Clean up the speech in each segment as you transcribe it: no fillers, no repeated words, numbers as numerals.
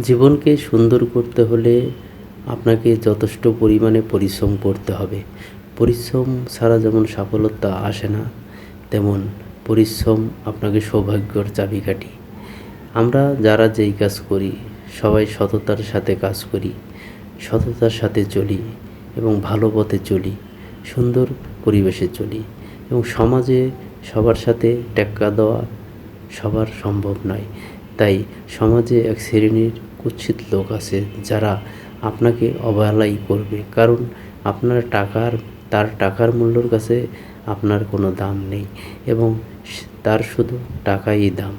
জীবনকে সুন্দর করতে হলে আপনাকে যথেষ্ট পরিমাণে পরিশ্রম করতে হবে। পরিশ্রম ছাড়া যেমন সফলতা আসে না, তেমন পরিশ্রম আপনাকে সৌভাগ্যর চাবিকাঠি। আমরা যারা যেই কাজ করি সবাই সততার সাথে কাজ করি, সততার সাথে চলি এবং ভালো পথে চলি, সুন্দর পরিবেশে চলি এবং সমাজে সবার সাথে টেক্কা দেওয়া সবার সম্ভব নয়। তাই সমাজে এক শ্রেণীর কুৎসিত লোক আছে যারা আপনাকে অবহেলাই করবে, কারণ আপনার তার টাকার মূল্যর কাছে আপনার কোনো দাম নেই এবং তার শুধু টাকাই দাম।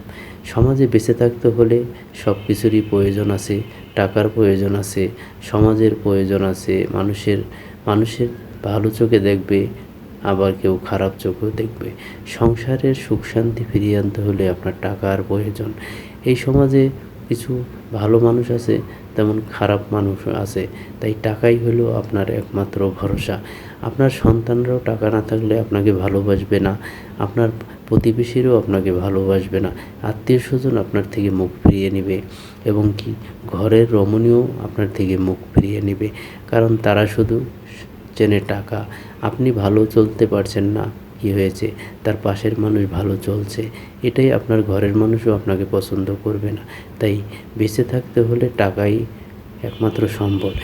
সমাজে বেঁচে থাকতে হলে সব কিছুরই প্রয়োজন আছে, টাকার প্রয়োজন আছে, সমাজের প্রয়োজন আছে, মানুষের ভালো চোখে দেখবে, আবার কেউ খারাপ চোখেও দেখবে। সংসারের সুখ শান্তি ফিরিয়ে আনতে হলে আপনার টাকার প্রয়োজন। এই সমাজে কিছু ভালো মানুষ আছে, তেমন খারাপ মানুষ আছে, তাই টাকাই হলো আপনার একমাত্র ভরসা। আপনার সন্তানরাও টাকা না থাকলে আপনাকে ভালোবাসবে না, আপনার প্রতিবেশীরাও আপনাকে ভালোবাসবে না, আত্মীয় স্বজন আপনার থেকে মুখ ফিরিয়ে নেবে এবং কি ঘরের রমণীও আপনার থেকে মুখ ফিরিয়ে নেবে, কারণ তারা শুধু চেনে টাকা। আপনি ভালো চলতে পারছেন না, কী হয়েছে, তার পাশের মানুষ ভালো চলছে, এটাই আপনার ঘরের মানুষও আপনাকে পছন্দ করবে না। তাই বেঁচে থাকতে হলে টাকাই একমাত্র সম্বল।